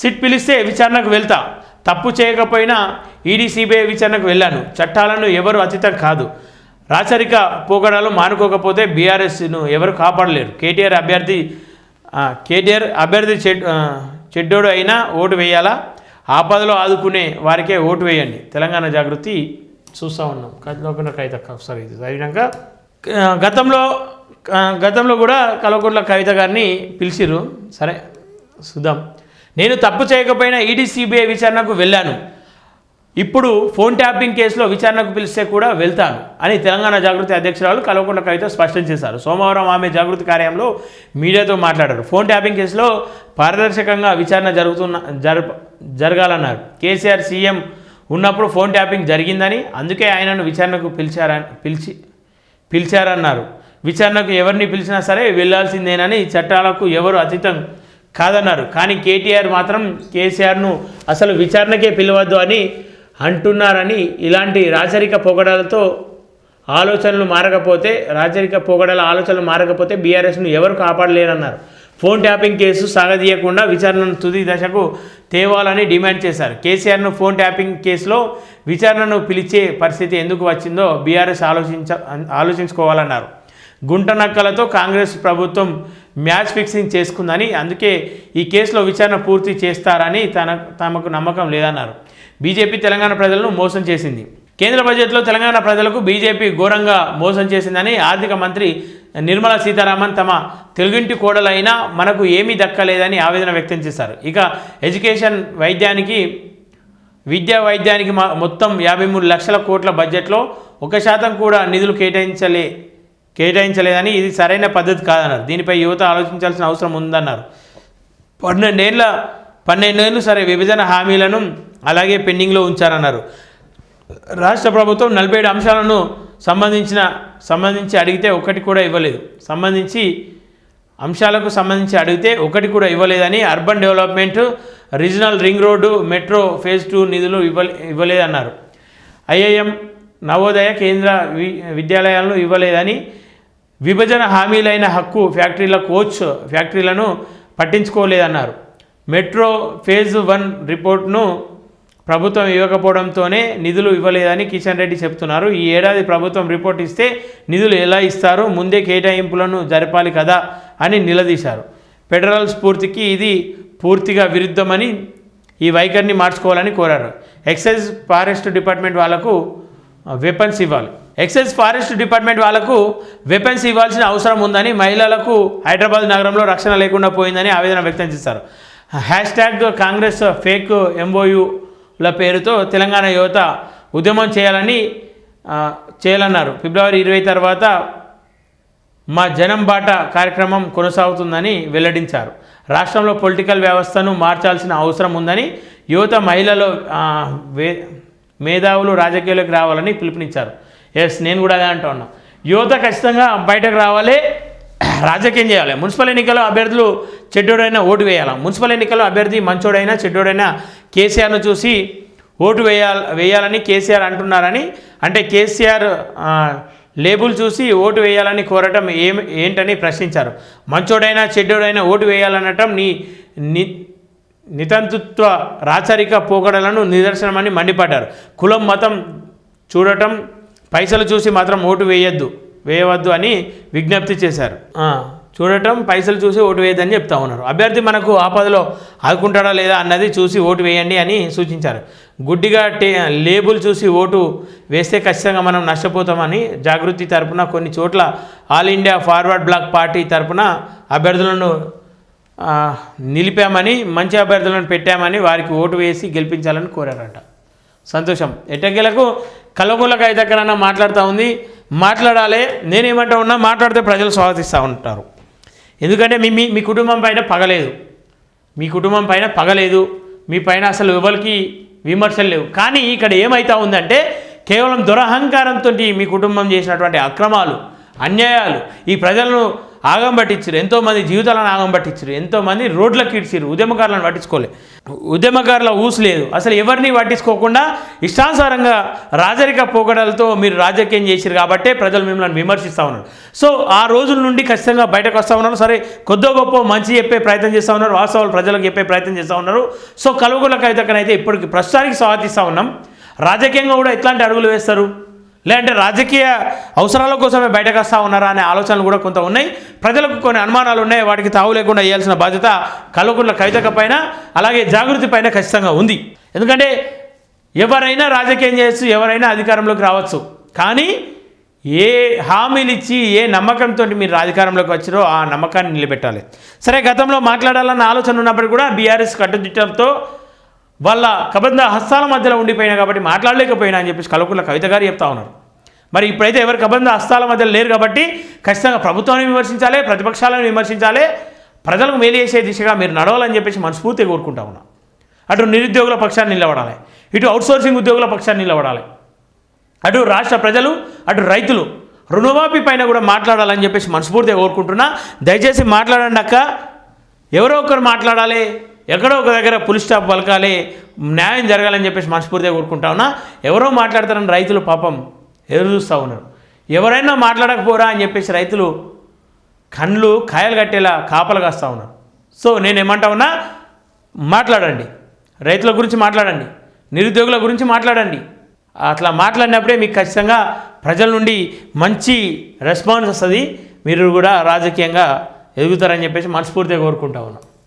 SIT పిలిస్తే విచారణకు వెళ్తా, తప్పు చేయకపోయినా ఈడీ సిబిఐ విచారణకు వెళ్ళాను, చట్టాలను ఎవరు అతీతం కాదు, రాచరిక పోకడాలు మానుకోకపోతే బీఆర్ఎస్ను ఎవరు కాపాడలేరు, కేటీఆర్ అభ్యర్థి చెడ్డోడు అయినా ఓటు వేయాలా, ఆపదలో ఆదుకునే వారికే ఓటు వేయండి, తెలంగాణ జాగృతి చూస్తూ ఉన్నాం. కల్వకుంట్ల కవిత ఒకసారి ఇది చదివినాక గతంలో కూడా కల్వకుంట్ల కవిత గారిని పిలిచిర్రు. సరే చూద్దాం. నేను తప్పు చేయకపోయినా ఈడీ సిబిఐ విచారణకు వెళ్ళాను, ఇప్పుడు ఫోన్ ట్యాపింగ్ కేసులో విచారణకు పిలిస్తే కూడా వెళ్తాను అని తెలంగాణ జాగృతి అధ్యక్షురాలు కల్వకుంట్ల కవిత స్పష్టం చేశారు. సోమవారం ఆమె జాగృతి కార్యాలయంలో మీడియాతో మాట్లాడారు. ఫోన్ ట్యాపింగ్ కేసులో పారదర్శకంగా విచారణ జరగాలన్నారు. కేసీఆర్ సీఎం ఉన్నప్పుడు ఫోన్ ట్యాపింగ్ జరిగిందని, అందుకే ఆయనను విచారణకు పిలిచారన్నారు. విచారణకు ఎవరిని పిలిచినా సరే వెళ్లాల్సిందేనని, చట్టాలకు ఎవరు అతీతం కాదన్నారు. కానీ కేటీఆర్ మాత్రం కేసీఆర్ను అసలు విచారణకే పిలవద్దు అని అంటున్నారని, ఇలాంటి రాచరిక పొగడాల ఆలోచనలు మారకపోతే బీఆర్ఎస్ను ఎవరు కాపాడలేరన్నారు. ఫోన్ ట్యాపింగ్ కేసు సాగదీయకుండా విచారణను తుది దశకు తేవాలని డిమాండ్ చేశారు. కేసీఆర్ను ఫోన్ ట్యాపింగ్ కేసులో విచారణను పిలిచే పరిస్థితి ఎందుకు వచ్చిందో బీఆర్ఎస్ ఆలోచించుకోవాలన్నారు. గుంట నక్కలతో కాంగ్రెస్ ప్రభుత్వం మ్యాచ్ ఫిక్సింగ్ చేసుకుందని, అందుకే ఈ కేసులో విచారణ పూర్తి చేస్తారని తమకు నమ్మకం లేదన్నారు. బీజేపీ తెలంగాణ ప్రజలను మోసం చేసింది. కేంద్ర బడ్జెట్లో తెలంగాణ ప్రజలకు బీజేపీ ఘోరంగా మోసం చేసిందని ఆర్థిక మంత్రి నిర్మలా సీతారామన్ తమ తెలుగింటి కోడలైనా మనకు ఏమీ దక్కలేదని ఆవేదన వ్యక్తం చేశారు. ఇక ఎడ్యుకేషన్ వైద్యానికి మొత్తం 53 లక్షల కోట్ల బడ్జెట్లో 1% కూడా నిధులు కేటాయించలేదని, ఇది సరైన పద్ధతి కాదన్నారు. దీనిపై యువత ఆలోచించాల్సిన అవసరం ఉందన్నారు. 12 సరే విభజన హామీలను అలాగే పెండింగ్లో ఉంచారన్నారు. రాష్ట్ర ప్రభుత్వం 47 అంశాలను సంబంధించి అడిగితే ఒకటి కూడా ఇవ్వలేదు. సంబంధించి అడిగితే ఒకటి కూడా ఇవ్వలేదని, urban development, regional ring road, metro phase 2 నిధులు ఇవ్వలేదన్నారు. ఐఐఎం, నవోదయ కేంద్ర విద్యాలయాలను ఇవ్వలేదని, విభజన హామీలైన హక్కు ఫ్యాక్టరీల కోచ్ ఫ్యాక్టరీలను పట్టించుకోలేదన్నారు. మెట్రో ఫేజ్ 1 రిపోర్ట్ను ప్రభుత్వం ఇవ్వకపోవడంతోనే నిధులు ఇవ్వలేదని కిషన్ రెడ్డి చెప్తున్నారు. ఈ ఏడాది ప్రభుత్వం రిపోర్ట్ ఇస్తే నిధులు ఎలా ఇస్తారు, ముందే కేటాయింపులను జరపాలి కదా అని నిలదీశారు. ఫెడరల్ స్ఫూర్తికి ఇది పూర్తిగా విరుద్ధమని, ఈ వైఖరిని మార్చుకోవాలని కోరారు. ఎక్సైజ్ ఫారెస్ట్ డిపార్ట్మెంట్ వాళ్లకు వెపన్స్ ఇవ్వాల్సిన అవసరం ఉందని, మహిళలకు హైదరాబాద్ నగరంలో రక్షణ లేకుండా పోయిందని ఆవేదన వ్యక్తం చేశారు. #కాంగ్రెస్ ఫేక్ ఎంఓయూల పేరుతో తెలంగాణ యువత ఉద్యమం చేయాలన్నారు. ఫిబ్రవరి 20 తర్వాత మా జనం బాట కార్యక్రమం కొనసాగుతుందని వెల్లడించారు. రాష్ట్రంలో పొలిటికల్ వ్యవస్థను మార్చాల్సిన అవసరం ఉందని, యువత, మహిళలు, మేధావులు రాజకీయాలకు రావాలని పిలుపునిచ్చారు. నేను కూడా అదే అంటూ ఉన్నా. యువత ఖచ్చితంగా బయటకు రావాలి, రాజకీయం చేయాలి. మున్సిపల్ ఎన్నికల్లో అభ్యర్థులు చెడ్డోడైనా ఓటు వేయాలి. మున్సిపల్ ఎన్నికల్లో అభ్యర్థి మంచోడైనా చెడ్డోడైనా కేసీఆర్ను చూసి ఓటు వేయాలని కేసీఆర్ అంటున్నారని, అంటే కేసీఆర్ లేబుల్ చూసి ఓటు వేయాలని కోరటం ఏంటని ప్రశ్నించారు. మంచోడైనా చెడ్డోడైనా ఓటు వేయాలనటం నితంతృత్వ రాచరిక పోకడలను నిదర్శనమని మండిపడ్డారు. కులం, మతం చూడటం, పైసలు చూసి మాత్రం ఓటు వేయవద్దు అని విజ్ఞప్తి చేశారు. చూడటం, పైసలు చూసి ఓటు వేయద్దని చెప్తా ఉన్నారు. అభ్యర్థి మనకు ఆపదలో ఆదుకుంటాడా లేదా అన్నది చూసి ఓటు వేయండి అని సూచించారు. గుడ్డిగా లేబుల్ చూసి ఓటు వేస్తే ఖచ్చితంగా మనం నష్టపోతామని జాగృతి తరపున కొన్ని చోట్ల All India Forward Bloc party తరపున అభ్యర్థులను నిలిపామని, మంచి అభ్యర్థులను పెట్టామని వారికి ఓటు వేసి గెలిపించాలని కోరారట. సంతోషం. ఎట్టకేలకు కల్వకుంట్ల కవిత కన్నా మాట్లాడుతూ ఉంది. మాట్లాడాలి. నేనేమంటా ఉన్నా, మాట్లాడితే ప్రజలు స్వాగతిస్తూ ఉంటారు. ఎందుకంటే మీ కుటుంబం పైన పగలేదు, మీ పైన అసలు ఎవరికి విమర్శలు లేవు. కానీ ఇక్కడ ఏమవుతా ఉందంటే కేవలం దురహంకారంతో మీ కుటుంబం చేసినటువంటి అక్రమాలు, అన్యాయాలు, ఈ ప్రజలను ఆగం పట్టించారు, ఎంతోమంది జీవితాలను ఆగం పట్టించారు, ఎంతోమంది రోడ్లకు ఇడ్చారు, ఉద్యమకారులను పట్టించుకోలే, ఉద్యమకారుల ఊసు లేదు, అసలు ఎవరిని పట్టించుకోకుండా ఇష్టానుసారంగా రాజరిక పోకడలతో మీరు రాజకీయం చేశారు కాబట్టే ప్రజలు మిమ్మల్ని విమర్శిస్తూ ఉన్నారు. సో ఆ రోజుల నుండి ఖచ్చితంగా బయటకు వస్తూ ఉన్నారు. సరే కొద్దో గొప్ప మంచి చెప్పే ప్రయత్నం చేస్తూ ఉన్నారు, వాస్తవాలు ప్రజలకు చెప్పే ప్రయత్నం చేస్తూ ఉన్నారు. సో కల్వకుంట్ల కవితకనైతే ఇప్పటికి ప్రస్తుతానికి స్వాగతిస్తూ ఉన్నాం. రాజకీయంగా కూడా ఎట్లాంటి అడుగులు వేస్తారు, లేదంటే రాజకీయ అవసరాల కోసమే బయటకు వస్తూ ఉన్నారా అనే ఆలోచనలు కూడా కొంత ఉన్నాయి. ప్రజలకు కొన్ని అనుమానాలు ఉన్నాయి, వాటికి తావు లేకుండా వేయాల్సిన బాధ్యత కల్వకుంట్ల కవితక పైన, అలాగే జాగృతి పైన ఖచ్చితంగా ఉంది. ఎందుకంటే ఎవరైనా రాజకీయం చేయొచ్చు, ఎవరైనా అధికారంలోకి రావచ్చు, కానీ ఏ హామీలు ఇచ్చి ఏ నమ్మకంతో మీరు అధికారంలోకి వచ్చారో ఆ నమ్మకాన్ని నిలబెట్టాలి. సరే గతంలో మాట్లాడాలన్న ఆలోచన ఉన్నప్పటికీ కూడా బీఆర్ఎస్ కట్టుదిట్టంతో వాళ్ళ కబంధ హస్తాల మధ్యలో ఉండిపోయినా కాబట్టి మాట్లాడలేకపోయినా అని చెప్పేసి కల్వకుంట్ల కవిత గారు చెప్తా ఉన్నారు. మరి ఇప్పుడైతే ఎవరు కబంధ హస్తాల మధ్యలో లేరు కాబట్టి ఖచ్చితంగా ప్రభుత్వాన్ని విమర్శించాలి, ప్రతిపక్షాలను విమర్శించాలి, ప్రజలకు మేలు చేసే దిశగా మీరు నడవాలని చెప్పేసి మనస్ఫూర్తిగా కోరుకుంటా ఉన్నా. అటు నిరుద్యోగుల పక్షాన్ని నిలబడాలి, ఇటు అవుట్సోర్సింగ్ ఉద్యోగుల పక్షాన్ని నిలబడాలి, అటు రాష్ట్ర ప్రజలు, అటు రైతులు రుణమాఫీ పైన కూడా మాట్లాడాలని చెప్పేసి మనస్ఫూర్తిగా కోరుకుంటున్నా. దయచేసి మాట్లాడండి అక్క, ఎవరో ఒకరు మాట్లాడాలి, ఎక్కడో ఒక దగ్గర పులి స్టాప్ పలకాలి, న్యాయం జరగాలని చెప్పేసి మనస్ఫూర్తిగా కోరుకుంటా ఉన్నా. ఎవరో మాట్లాడతారని రైతులు పాపం ఎదురు చూస్తూ ఉన్నారు. ఎవరైనా మాట్లాడకపోరా అని చెప్పేసి రైతులు కళ్ళు కాయలు కట్టేలా కాపలు కాస్తూ ఉన్నారు. సో నేనేమంటా ఉన్నా, మాట్లాడండి, రైతుల గురించి మాట్లాడండి, నిరుద్యోగుల గురించి మాట్లాడండి. అట్లా మాట్లాడినప్పుడే మీకు ఖచ్చితంగా ప్రజల నుండి మంచి రెస్పాన్స్ వస్తుంది, మీరు కూడా రాజకీయంగా ఎదుగుతారని చెప్పేసి మనస్ఫూర్తిగా కోరుకుంటా ఉన్నాం.